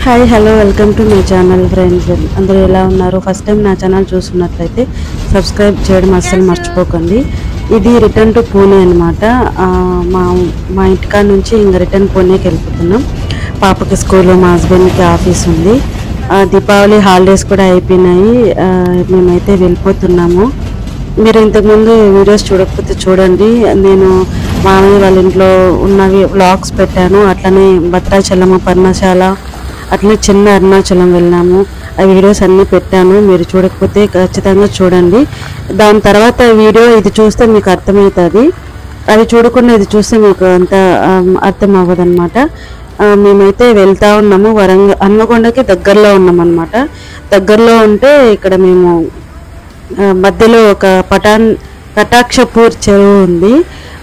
Hi hello welcome to my channel friends. అందరూ ఎలా ఉన్నారు? ఫస్ట్ టైం నా ఛానల్ చూస్తున్నట్లయితే సబ్స్క్రైబ్ చేయడం అస్సలు మర్చిపోకండి. ఇది రిటర్న్ టు పూణే అనమాట. మా ఇంటికాడ నుంచి ఇంకా రిటర్న్ పూణేకి వెళ్ళిపోతున్నాం. పాపకి స్కూల్, మా హస్బెండ్కి ఆఫీస్ ఉంది. దీపావళి హాలిడేస్ కూడా అయిపోయినాయి. మేమైతే వెళ్ళిపోతున్నాము. మీరు ఇంతకుముందు వీడియోస్ చూడకపోతే చూడండి. నేను మామయ్య వాళ్ళ ఇంట్లో ఉన్నవి వ్లాగ్స్ పెట్టాను. అట్లనే భద్రాచలము, పర్ణశాల, అట్లనే చిన్న అరుణాచలం వెళ్ళాము. ఆ వీడియోస్ అన్నీ పెట్టాను. మీరు చూడకపోతే ఖచ్చితంగా చూడండి. దాని తర్వాత వీడియో ఇది చూస్తే మీకు అర్థమవుతుంది. అది చూడకుండా ఇది చూస్తే మీకు అంత అర్థం అవ్వదు అనమాట. మేమైతే వెళ్తా ఉన్నాము. హన్మకొండకి దగ్గరలో ఉన్నామన్నమాట. దగ్గరలో ఉంటే ఇక్కడ మేము మధ్యలో ఒక కటాక్షపూర్ చెరువు ఉంది.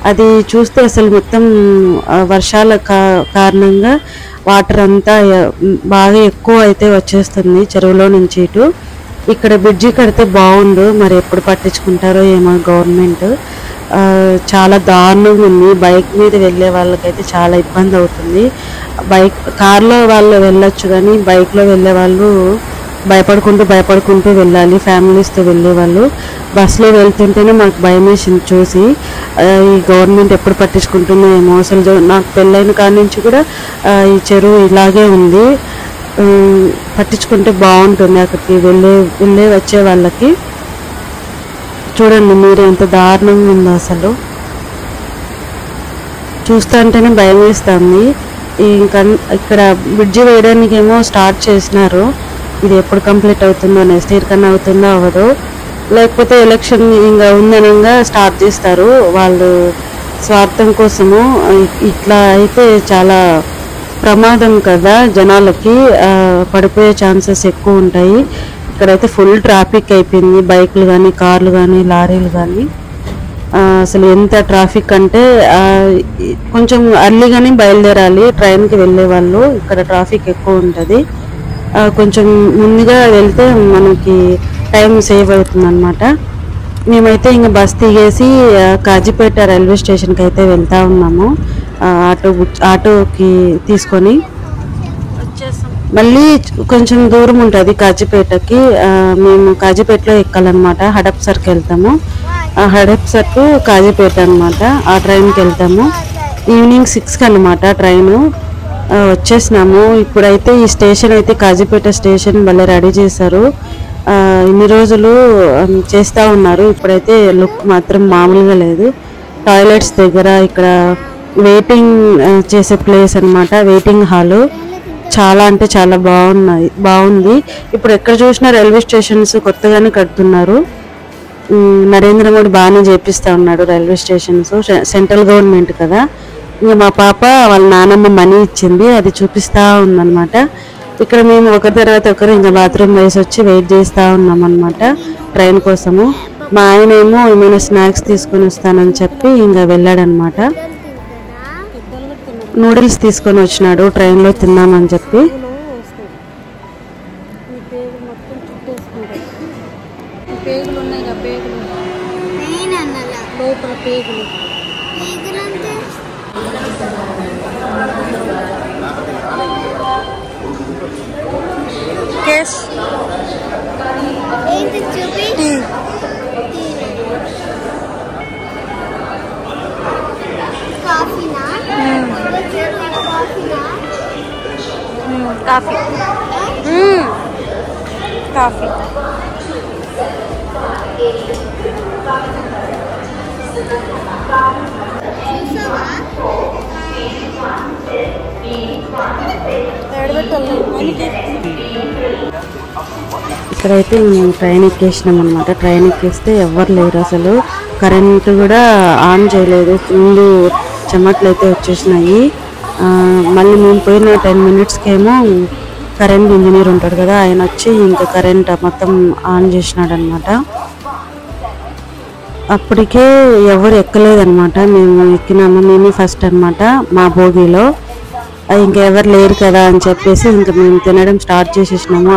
అది చూస్తే అసలు మొత్తం వర్షాల కారణంగా వాటర్ అంతా బాగా ఎక్కువ అయితే వచ్చేస్తుంది చెరువులో నుంచి ఇటు. ఇక్కడ బ్రిడ్జి కడితే బాగుండు, మరి ఎప్పుడు పట్టించుకుంటారో ఏమో గవర్నమెంట్. చాలా దారుణంగా ఉంది. బైక్ మీద వెళ్ళే వాళ్ళకైతే చాలా ఇబ్బంది అవుతుంది. కార్లో వాళ్ళు వెళ్ళొచ్చు, కానీ బైక్లో వెళ్ళే వాళ్ళు భయపడుకుంటూ వెళ్ళాలి. ఫ్యామిలీస్తో వెళ్ళేవాళ్ళు బస్సులో వెళ్తుంటేనే మాకు భయం వేసింది చూసి. ఈ గవర్నమెంట్ ఎప్పుడు పట్టించుకుంటుందో ఏమో. అసలు నాకు పెళ్ళైన కాడి నుంచి కూడా ఈ చెరువు ఇలాగే ఉంది. పట్టించుకుంటే బాగుంటుంది అక్కడికి వెళ్ళే వచ్చే వాళ్ళకి. చూడండి మీరు ఎంత దారుణంగా ఉందో. అసలు చూస్తుంటేనే భయం వేస్తుంది. ఇంకా ఇక్కడ బ్రిడ్జి వేయడానికేమో స్టార్ట్ చేసినారు. ఇది ఎప్పుడు కంప్లీట్ అవుతుందో, నెక్స్ట్ ఇయర్ కన్నా అవుతుందో అవ్వదు, లేకపోతే ఎలక్షన్ ఇంకా ఉందనంగా స్టార్ట్ చేస్తారు వాళ్ళు స్వార్థం కోసము. ఇట్లా అయితే చాలా ప్రమాదం కదా, జనాలకి పడిపోయే ఛాన్సెస్ ఎక్కువ ఉంటాయి. ఇక్కడైతే ఫుల్ ట్రాఫిక్ అయిపోయింది. బైకులు కానీ, కార్లు కానీ, లారీలు కానీ. అసలు ఎంత ట్రాఫిక్ అంటే కొంచెం అర్లీగానే బయలుదేరాలి ట్రైన్కి వెళ్ళే వాళ్ళు. ఇక్కడ ట్రాఫిక్ ఎక్కువ ఉంటుంది. కొంచెం ముందుగా వెళ్తే మనకి టైం సేవ్ అవుతుంది అనమాట. మేమైతే ఇంకా బస్ దిగేసి కాజీపేట రైల్వే స్టేషన్కి అయితే వెళ్తా ఉన్నాము. ఆటోకి తీసుకొని మళ్ళీ కొంచెం దూరం ఉంటుంది కాజీపేటకి. మేము కాజీపేటలో ఎక్కాలన్నమాట. హడప్సర్కి వెళ్తాము. హడప్సర్ టు కాజీపేట అనమాట. ఆ ట్రైన్కి వెళ్తాము. ఈవినింగ్ 6కి అనమాట ట్రైను. వచ్చేసినాము. ఇప్పుడైతే ఈ స్టేషన్ అయితే కాజీపేట స్టేషన్ భలే రెడీ చేశారు. ఇన్ని రోజులు చేస్తూ ఉన్నారు. ఇప్పుడైతే లుక్ మాత్రం మామూలుగా లేదు. టాయిలెట్స్ దగ్గర ఇక్కడ వెయిటింగ్ చేసే ప్లేస్ అనమాట, వెయిటింగ్ హాలు. చాలా అంటే చాలా బాగుంది. ఇప్పుడు ఎక్కడ చూసినా రైల్వే స్టేషన్స్ కొత్తగానే కడుతున్నారు. నరేంద్ర మోడీ బాగానే చేపిస్తూ ఉన్నాడు రైల్వే స్టేషన్స్. సెంట్రల్ గవర్నమెంట్ కదా. ఇంకా మా పాప వాళ్ళ నానమ్మ మనీ ఇచ్చింది, అది చూపిస్తూ ఉందన్నమాట. ఇక్కడ మేము ఒకరి తర్వాత ఒకరు ఇంకా బాత్రూమ్ వేసి వచ్చి వెయిట్ చేస్తూ ఉన్నాం అనమాట ట్రైన్ కోసము. మా ఆయన ఏమో ఏమైనా స్నాక్స్ తీసుకొని వస్తానని చెప్పి ఇంకా వెళ్ళాడనమాట. నూడిల్స్ తీసుకొని వచ్చినాడు ట్రైన్లో తిన్నామని చెప్పి. కాఫీ ఇక్కడైతే మేము ట్రైన్ ఎక్కేసినాం అనమాట. ట్రైన్ ఎక్కేస్తే ఎవరు లేరు అసలు. కరెంటు కూడా ఆన్ చేయలేదు. ఫుల్ చెమట్లు అయితే వచ్చేసినాయి. మళ్ళీ మేము పోయిన 10 మినిట్స్కేమో కరెంట్ ఇంజనీర్ ఉంటాడు కదా, ఆయన వచ్చి ఇంకా కరెంట్ మొత్తం ఆన్ చేసినాడు అనమాట. అప్పటికే ఎవరు ఎక్కలేదన్నమాట. మేము ఎక్కినాము. మేమే ఫస్ట్ అనమాట మా భోగిలో. ఇంకెవరు లేరు కదా అని చెప్పేసి ఇంకా మేము తినడం స్టార్ట్ చేసేసినాము.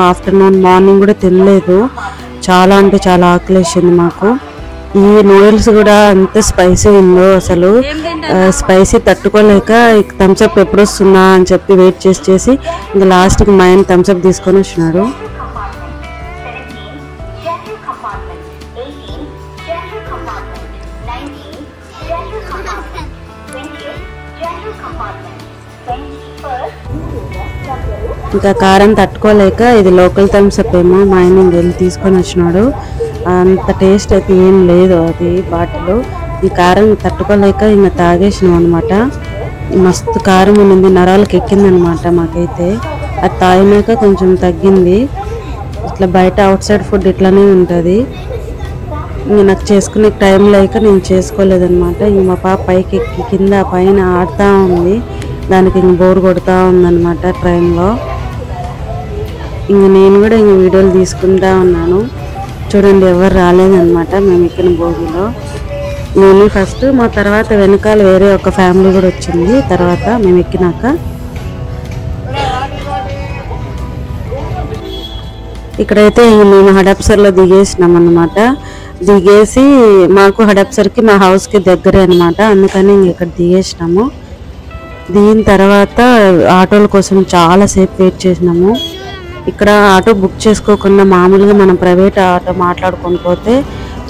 మార్నింగ్ కూడా తినలేదు. చాలా అంటే చాలా ఆకలేసింది మాకు. ఈ నూడిల్స్ కూడా అంత స్పైసీ ఉందో అసలు స్పైసీ తట్టుకోలేక థమ్స్అప్ ఎప్పుడు వస్తున్నా అని చెప్పి వెయిట్ చేసి ఇంకా లాస్ట్కి మా ఆయన థమ్స్అప్ తీసుకొని వచ్చినాడు. ఇంకా కారం తట్టుకోలేక ఇది లోకల్ థమ్స్అప్ ఏమో మా ఆయన వెళ్ళి తీసుకొని వచ్చినాడు. అంత టేస్ట్ అయితే ఏం లేదు అది బాటిల్. ఈ కారం తట్టుకోలేక ఇంకా తాగేసినాం అనమాట. మస్తు కారం ఉన్నది, నరాలకు ఎక్కిందనమాట మాకైతే. అది తాగినాక కొంచెం తగ్గింది. ఇట్లా బయట అవుట్ సైడ్ ఫుడ్ ఇట్లానే ఉంటుంది. ఇంక నాకు చేసుకునే టైం లేక నేను చేసుకోలేదన్నమాట. ఇంక మా పాప పైకి ఎక్కి కింద పైన ఆడుతూ ఉంది. దానికి ఇంక బోర్ కొడుతూ ఉందన్నమాట ట్రైన్లో. ఇంక నేను కూడా ఇంక వీడియోలు తీసుకుంటా ఉన్నాను. చూడండి ఎవరు రాలేదన్నమాట మేము ఎక్కిన బోగిలో. నేను ఫస్ట్, మా తర్వాత వెనకాల వేరే ఒక ఫ్యామిలీ కూడా వచ్చింది తర్వాత మేము ఎక్కినాక. ఇక్కడైతే మేము హడప్సర్లో దిగేసినాం అన్నమాట. దిగేసి మాకు హడప్సర్కి మా హౌస్కి దగ్గరే అనమాట, అందుకని ఇక్కడ దిగేసినాము. దిగిన తర్వాత ఆటోల కోసం చాలాసేపు వెయిట్ చేసినాము. ఇక్కడ ఆటో బుక్ చేసుకోకుండా మామూలుగా మనం ప్రైవేట్ ఆటో మాట్లాడుకొని పోతే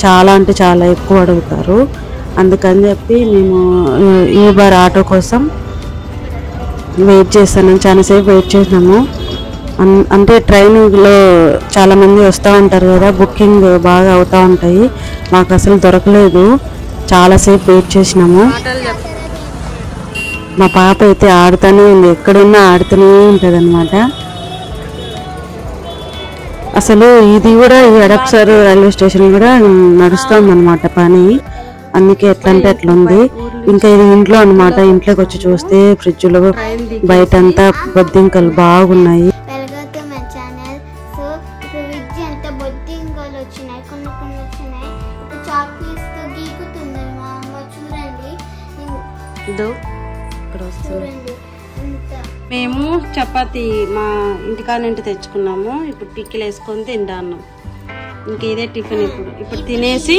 చాలా అంటే చాలా ఎక్కువ అడుగుతారు. అందుకని చెప్పి మేము యూబర్ ఆటో కోసం వెయిట్ చేస్తాను. చాలాసేపు వెయిట్ చేసినాము. అంటే ట్రైన్లో చాలామంది వస్తూ ఉంటారు కదా, బుకింగ్ బాగా అవుతూ ఉంటాయి. మాకు అసలు దొరకలేదు, చాలాసేపు వెయిట్ చేసినాము. మా పాప అయితే ఆడుతూనే ఉంది, ఎక్కడున్నా ఆడుతూనే ఉంటుంది అనమాట. అసలు ఇది కూడా ఈ హడప్సర్ రైల్వే స్టేషన్ కూడా నడుస్తుంది అనమాట పని, అందుకే ఎట్లా అంటే అట్లా ఉంది. ఇంకా ఇది ఇంట్లో అనమాట. ఇంట్లోకి వచ్చి చూస్తే ఫ్రిడ్జ్లో బయటంతా బొద్దింకలు బాగున్నాయి. మేము చపాతి మా ఇంటికాడ నుండి తెచ్చుకున్నాము. ఇప్పుడు పిక్కిలు వేసుకొని తింటాను. ఇంక ఇదే టిఫిన్. ఇప్పుడు తినేసి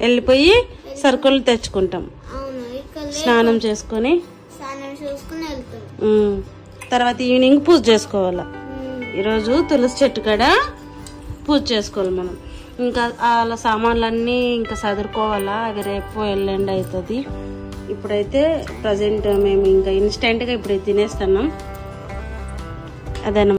వెళ్ళిపోయి సరుకులు తెచ్చుకుంటాం. స్నానం చేసుకొని తర్వాత ఈవినింగ్ పూజ చేసుకోవాలా. ఈరోజు తులసి చెట్టు కాడ పూజ చేసుకోవాలి మనం. ఇంకా అలా సామాన్లన్నీ ఇంకా సదురుకోవాలా, అవి రేపు ఎల్లుండి అవుతుంది. ఇప్పుడైతే ప్రజెంట్ మేము ఇంకా ఇన్స్టెంట్గా ఇప్పుడు తినేస్తున్నాం. అదన్నమాట.